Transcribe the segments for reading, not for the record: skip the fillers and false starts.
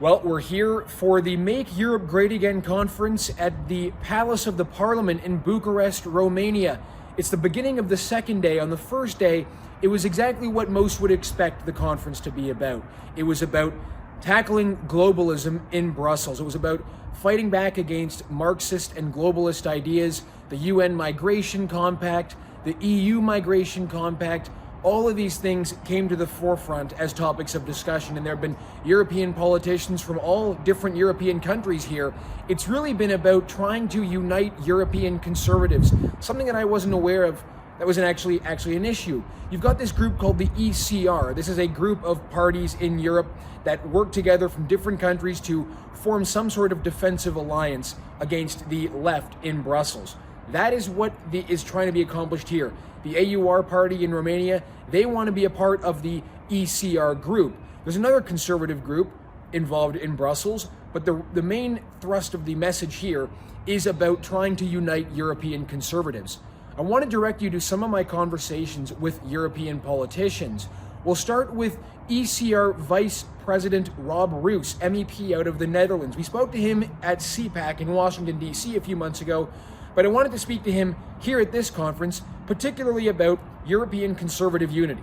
Well, we're here for the Make Europe Great Again conference at the Palace of the Parliament in Bucharest, Romania. It's the beginning of the second day. On the first day, it was exactly what most would expect the conference to be about. It was about tackling globalism in Brussels. It was about fighting back against Marxist and globalist ideas, the UN Migration Compact, the EU Migration Compact. All of these things came to the forefront as topics of discussion, and there have been European politicians from all different European countries here. It's really been about trying to unite European conservatives, something that I wasn't aware of that was actually an issue. You've got this group called the ECR. This is a group of parties in Europe that work together from different countries to form some sort of defensive alliance against the left in Brussels. That is what is trying to be accomplished here. The AUR party in Romania, they want to be a part of the ECR group. There's another conservative group involved in Brussels, but the main thrust of the message here is about trying to unite European conservatives. I want to direct you to some of my conversations with European politicians. We'll start with ECR Vice President Rob Roose, MEP out of the Netherlands. We spoke to him at CPAC in Washington, D.C. a few months ago, but I wanted to speak to him here at this conference, particularly about European conservative unity.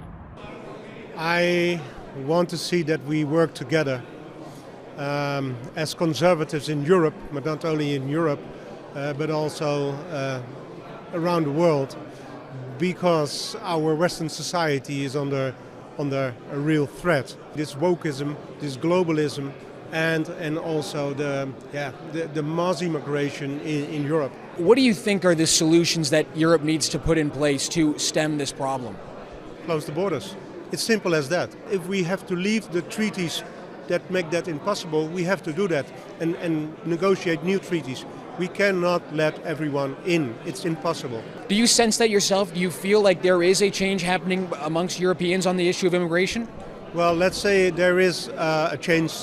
I want to see that we work together as conservatives in Europe, but not only in Europe, but also around the world, because our Western society is under a real threat. This wokeism, this globalism, and also the mass immigration in Europe. What do you think are the solutions that Europe needs to put in place to stem this problem? Close the borders. It's simple as that. If we have to leave the treaties that make that impossible, we have to do that and negotiate new treaties. We cannot let everyone in. It's impossible. Do you sense that yourself? Do you feel like there is a change happening amongst Europeans on the issue of immigration? Well, let's say there is a change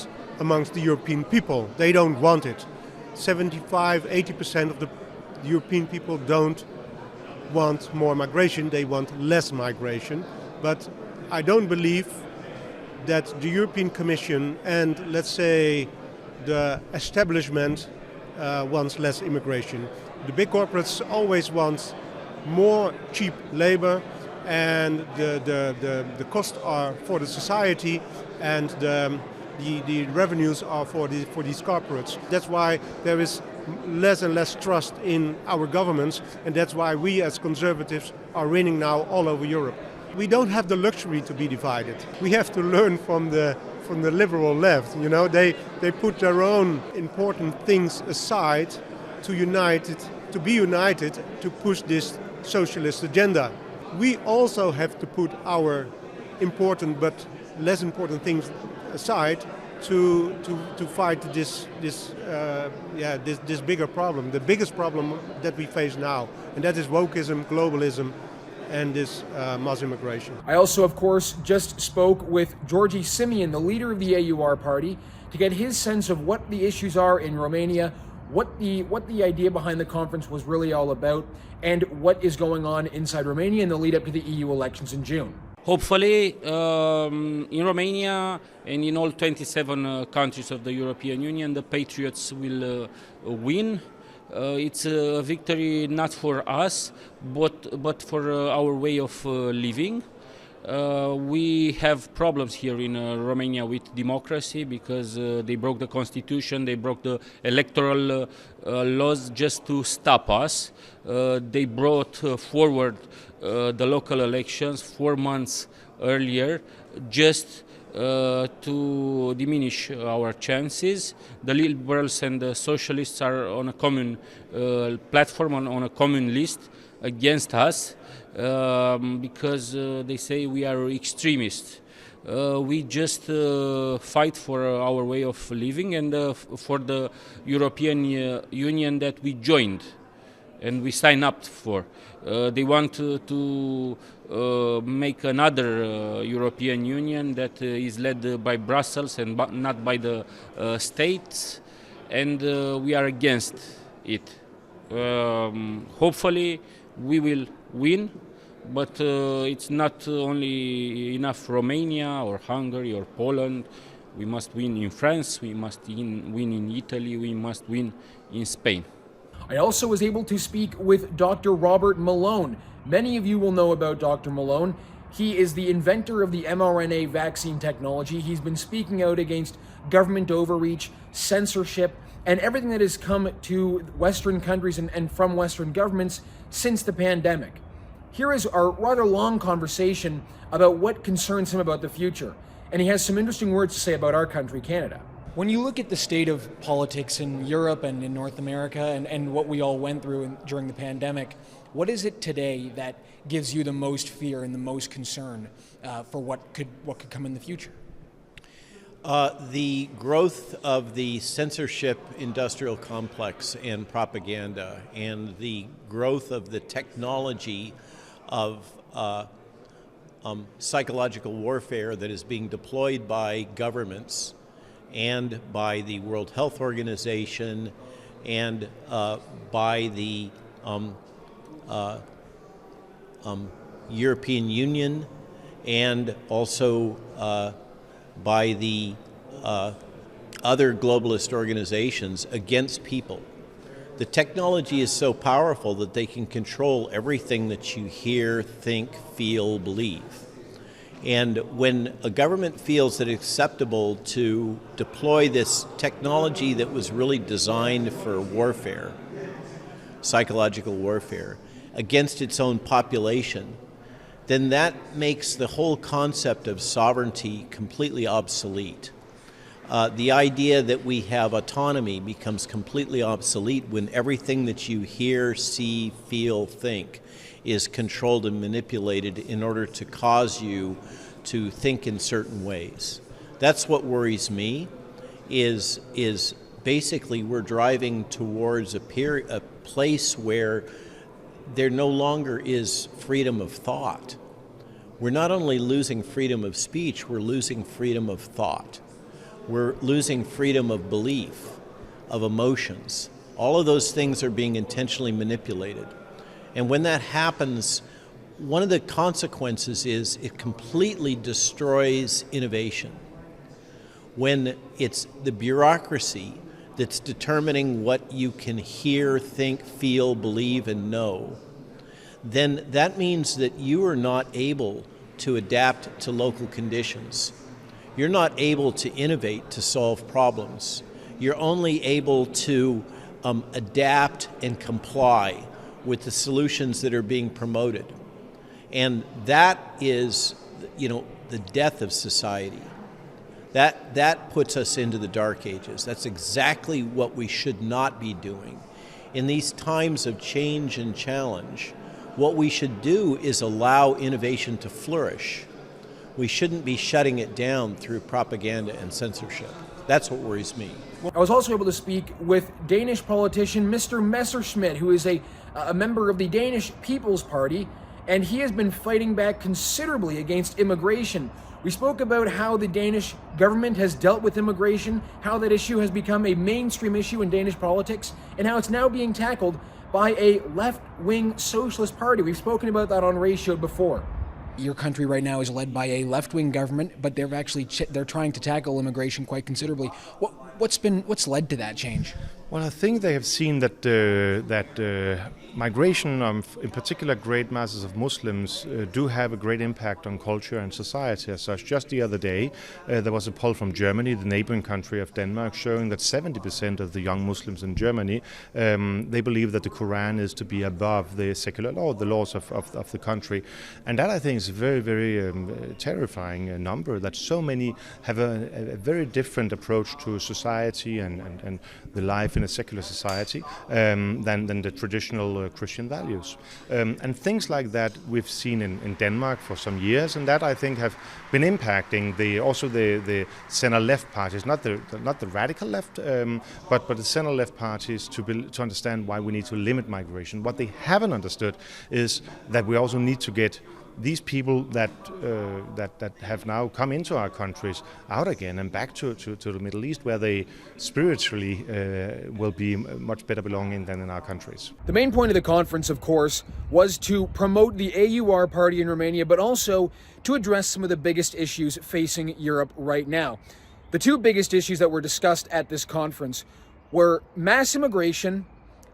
amongst the European people. They don't want it. 75-80% of the European people don't want more migration. They want less migration. But I don't believe that the European Commission and, let's say, the establishment wants less immigration. The big corporates always want more cheap labor, and the costs are for the society, and the revenues are for these corporates. That's why there is less and less trust in our governments, and that's why we as conservatives are winning now all over Europe. We don't have the luxury to be divided. We have to learn from the liberal left. You know, they put their own important things aside to be united to push this socialist agenda. We also have to put our important but less important things aside to fight this bigger problem, the biggest problem that we face now, and that is wokeism, globalism, and this mass immigration. I also, of course, just spoke with George Simion, the leader of the AUR party, to get his sense of what the issues are in Romania, what the idea behind the conference was really all about, and what is going on inside Romania in the lead up to the EU elections in June. Hopefully, in Romania and in all 27 countries of the European Union, the patriots will win. It's a victory not for us, but for our way of living. We have problems here in Romania with democracy because they broke the constitution, they broke the electoral laws just to stop us. They brought forward the local elections 4 months earlier just to diminish our chances. The liberals and the socialists are on a common platform, on a common list against us because they say we are extremists. We just fight for our way of living and for the European Union that we joined and we signed up for. They want to make another European Union that is led by Brussels and not by the states, and we are against it. Hopefully we will win, but it's not only enough Romania or Hungary or Poland. We must win in France, we must win in Italy, we must win in Spain. I also was able to speak with Dr. Robert Malone. Many of you will know about Dr. Malone. He is the inventor of the mRNA vaccine technology. He's been speaking out against government overreach, censorship, and everything that has come to Western countries and from Western governments since the pandemic. Here is our rather long conversation about what concerns him about the future. And he has some interesting words to say about our country, Canada. When you look at the state of politics in Europe and in North America and what we all went through during the pandemic, what is it today that gives you the most fear and the most concern for what could come in the future? The growth of the censorship industrial complex and propaganda, and the growth of the technology of psychological warfare that is being deployed by governments and by the World Health Organization and by the European Union, and also by the other globalist organizations against people. The technology is so powerful that they can control everything that you hear, think, feel, believe. And when a government feels that it's acceptable to deploy this technology that was really designed for warfare, psychological warfare, against its own population, then that makes the whole concept of sovereignty completely obsolete. The idea that we have autonomy becomes completely obsolete when everything that you hear, see, feel, think is controlled and manipulated in order to cause you to think in certain ways. That's what worries me, is basically we're driving towards a place where there no longer is freedom of thought. We're not only losing freedom of speech, we're losing freedom of thought. We're losing freedom of belief, of emotions. All of those things are being intentionally manipulated. And when that happens, one of the consequences is it completely destroys innovation. When it's the bureaucracy that's determining what you can hear, think, feel, believe, and know, then that means that you are not able to adapt to local conditions. You're not able to innovate to solve problems. You're only able to adapt and comply with the solutions that are being promoted. And that is, the death of society. That puts us into the dark ages. That's exactly what we should not be doing. In these times of change and challenge, what we should do is allow innovation to flourish. We shouldn't be shutting it down through propaganda and censorship. That's what worries me. I was also able to speak with Danish politician Mr. Messerschmidt, who is a member of the Danish People's Party, and he has been fighting back considerably against immigration. We spoke about how the Danish government has dealt with immigration, how that issue has become a mainstream issue in Danish politics, and how it's now being tackled by a left-wing socialist party. We've spoken about that on Ratio before. Your country right now is led by a left-wing government, but they're trying to tackle immigration quite considerably. What's led to that change? Well, I think they have seen that migration of, in particular, great masses of Muslims do have a great impact on culture and society as such. Just the other day, there was a poll from Germany, the neighboring country of Denmark, showing that 70% of the young Muslims in Germany, they believe that the Quran is to be above the secular law, the laws of the country. And that, I think, is a very, very terrifying number, that so many have a very different approach to society and the life in a secular society than the traditional Christian values. And things like that we've seen in Denmark for some years, and that I think have been impacting the center-left parties, not the radical left, but the center-left parties to understand why we need to limit migration. What they haven't understood is that we also need to get these people that have now come into our countries out again and back to the Middle East, where they spiritually will be much better belonging than in our countries. The main point of the conference, of course, was to promote the AUR party in Romania, but also to address some of the biggest issues facing Europe right now. The two biggest issues that were discussed at this conference were mass immigration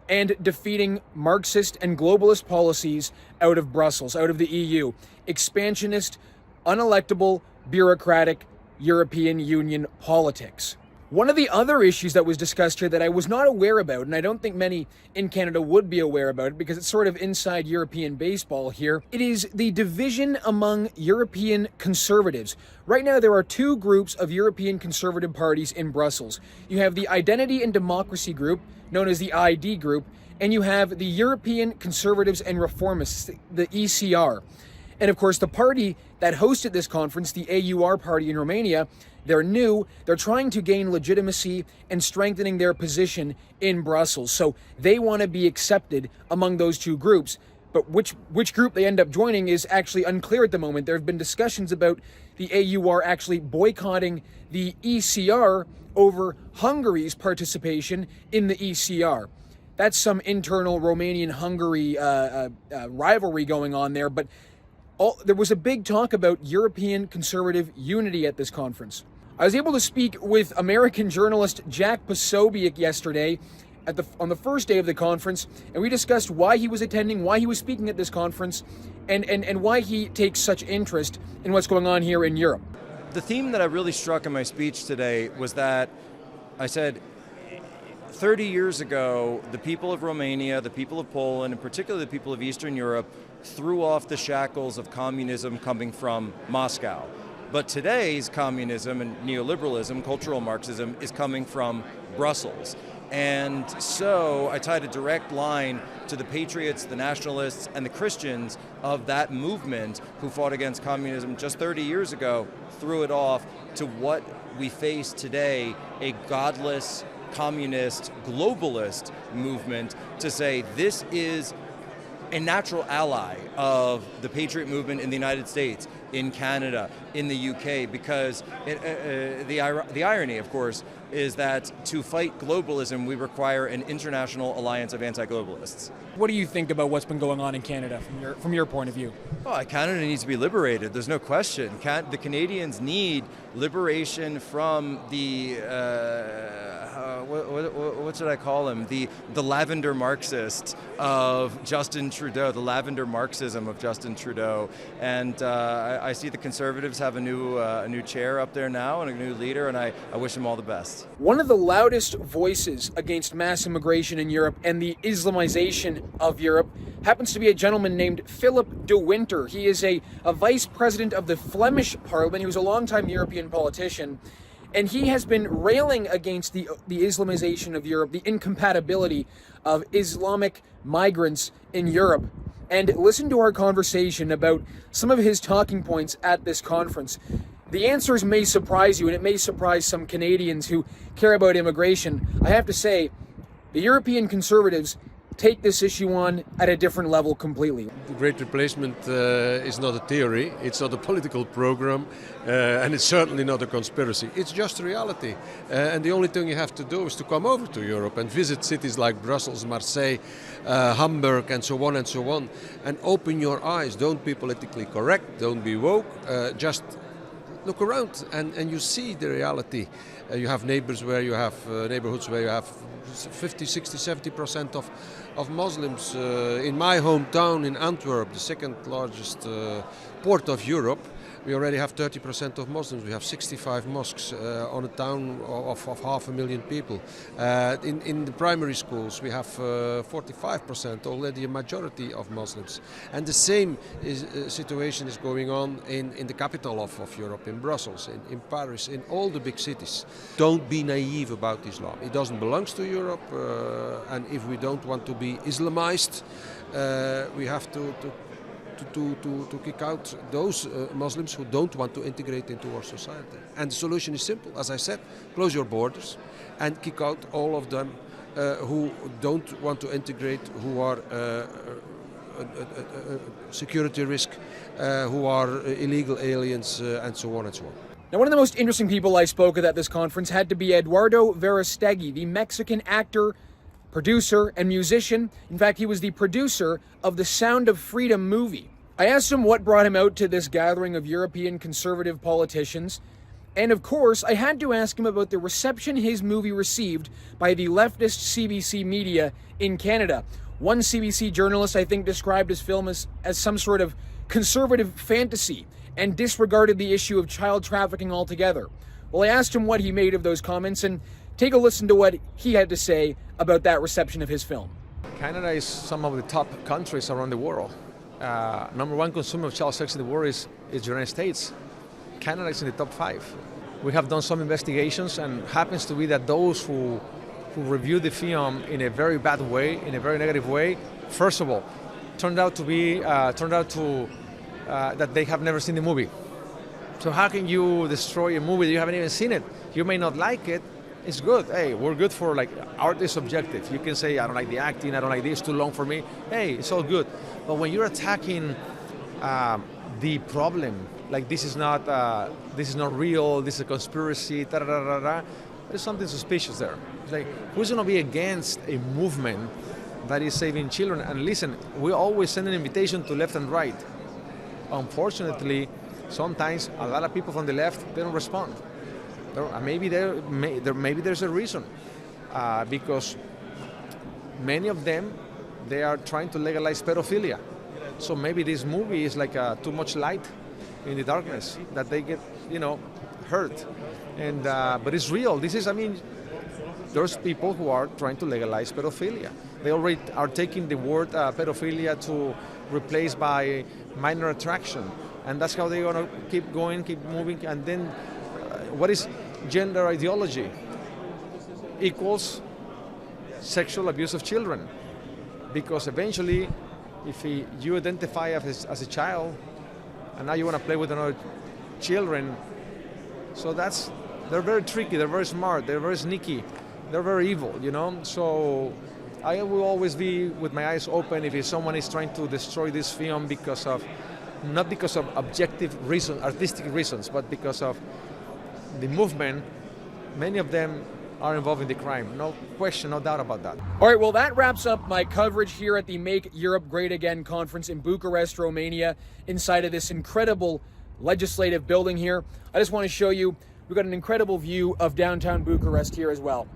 and defeating Marxist and globalist policies out of Brussels, out of the EU. Expansionist, unelectable, bureaucratic European Union politics. One of the other issues that was discussed here that I was not aware about, and I don't think many in Canada would be aware about it because it's sort of inside European baseball here, it is the division among European conservatives. Right now, there are two groups of European conservative parties in Brussels. You have the Identity and Democracy group, known as the ID group, and you have the European Conservatives and Reformists, the ECR. And of course, the party that hosted this conference, the AUR party in Romania, they're new, they're trying to gain legitimacy and strengthening their position in Brussels. So they want to be accepted among those two groups. But which group they end up joining is actually unclear at the moment. There have been discussions about the AUR actually boycotting the ECR over Hungary's participation in the ECR. That's some internal Romanian-Hungary rivalry going on there, but there was a big talk about European conservative unity at this conference. I was able to speak with American journalist Jack Posobiec yesterday on the first day of the conference, and we discussed why he was attending, why he was speaking at this conference, and why he takes such interest in what's going on here in Europe. The theme that I really struck in my speech today was that I said, 30 years ago, the people of Romania, the people of Poland, and particularly the people of Eastern Europe, threw off the shackles of communism coming from Moscow. But today's communism and neoliberalism, cultural Marxism, is coming from Brussels. And so I tied a direct line to the patriots, the nationalists, and the Christians of that movement who fought against communism just 30 years ago, threw it off, to what we face today, a godless, communist, globalist movement, to say this is a natural ally of the patriot movement in the United States, in Canada, in the UK, because the irony, of course, is that to fight globalism, we require an international alliance of anti-globalists. What do you think about what's been going on in Canada from your point of view? Oh, Canada needs to be liberated. There's no question. The Canadians need liberation from the what should I call him? The lavender Marxist of Justin Trudeau, the lavender Marxism of Justin Trudeau. And I see the Conservatives have a new chair up there now and a new leader, and I wish them all the best. One of the loudest voices against mass immigration in Europe and the Islamization of Europe happens to be a gentleman named Filip Dewinter. He is a vice president of the Flemish Parliament. He was a longtime European politician, and he has been railing against the Islamization of Europe, the incompatibility of Islamic migrants in Europe. And listen to our conversation about some of his talking points at this conference. The answers may surprise you, and it may surprise some Canadians who care about immigration. I have to say, the European conservatives take this issue on at a different level completely. The Great Replacement is not a theory, it's not a political program, and it's certainly not a conspiracy. It's just reality. And the only thing you have to do is to come over to Europe and visit cities like Brussels, Marseille, Hamburg, and so on, and open your eyes. Don't be politically correct, don't be woke, just look around and you see the reality. You have neighborhoods where you have 50, 60, 70% of Muslims. In my hometown in Antwerp, the second largest port of Europe, we already have 30% of Muslims. We have 65 mosques on a town of 500,000 people. In the primary schools, we have 45%, already a majority of Muslims. And the same situation is going on in the capital of Europe, in Brussels, in Paris, in all the big cities. Don't be naive about Islam. It doesn't belong to Europe, and if we don't want to be Islamized, we have to kick out those Muslims who don't want to integrate into our society. And the solution is simple. As I said, close your borders and kick out all of them who don't want to integrate, who are security risk, who are illegal aliens, and so on and so on. Now, one of the most interesting people I spoke with at this conference had to be Eduardo Verástegui, the Mexican actor, producer, and musician. In fact, he was the producer of the Sound of Freedom movie. I asked him what brought him out to this gathering of European conservative politicians And of course, I had to ask him about the reception his movie received by the leftist CBC media in Canada. One CBC journalist, I think, described his film as some sort of conservative fantasy and disregarded the issue of child trafficking altogether. Well, I asked him what he made of those comments, and take a listen to what he had to say about that reception of his film. Canada is some of the top countries around the world. Number one consumer of child sex in the world is the United States. Canada is in the top 5. We have done some investigations, and happens to be that those who reviewed the film in a very bad way, in a very negative way, first of all, turned out that they have never seen the movie. So how can you destroy a movie that you haven't even seen it? You may not like it. It's good. Hey, we're good for, like, art is subjective. You can say, I don't like the acting, I don't like this, too long for me. Hey, it's all good. But when you're attacking the problem, like this is not real, this is a conspiracy, there's something suspicious there. It's like, who's going to be against a movement that is saving children? And listen, we always send an invitation to left and right. Unfortunately, sometimes a lot of people from the left, they don't respond. Maybe there's a reason, because many of them, they are trying to legalize pedophilia. So maybe this movie is like too much light in the darkness, that they get, hurt. And but it's real. There's people who are trying to legalize pedophilia. They already are taking the word pedophilia to replace by minor attraction, and that's how they're gonna keep going, keep moving. And then, what is gender ideology? Equals sexual abuse of children, because eventually, if you identify as a child, and now you want to play with another children, so they're very tricky, they're very smart, they're very sneaky, they're very evil, So I will always be with my eyes open if someone is trying to destroy this film not because of objective reasons, artistic reasons, but because of the movement. Many of them are involved in the crime. No question, no doubt about that. All right, well, that wraps up my coverage here at the Make Europe Great Again conference in Bucharest, Romania, inside of this incredible legislative building here. I just want to show you, we've got an incredible view of downtown Bucharest here as well.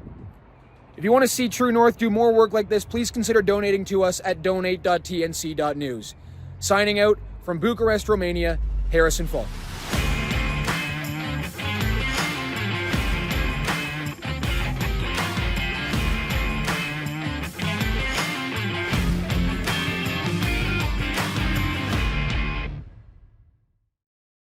If you want to see True North do more work like this, please consider donating to us at donate.tnc.news. Signing out from Bucharest, Romania, Harrison Faulkner.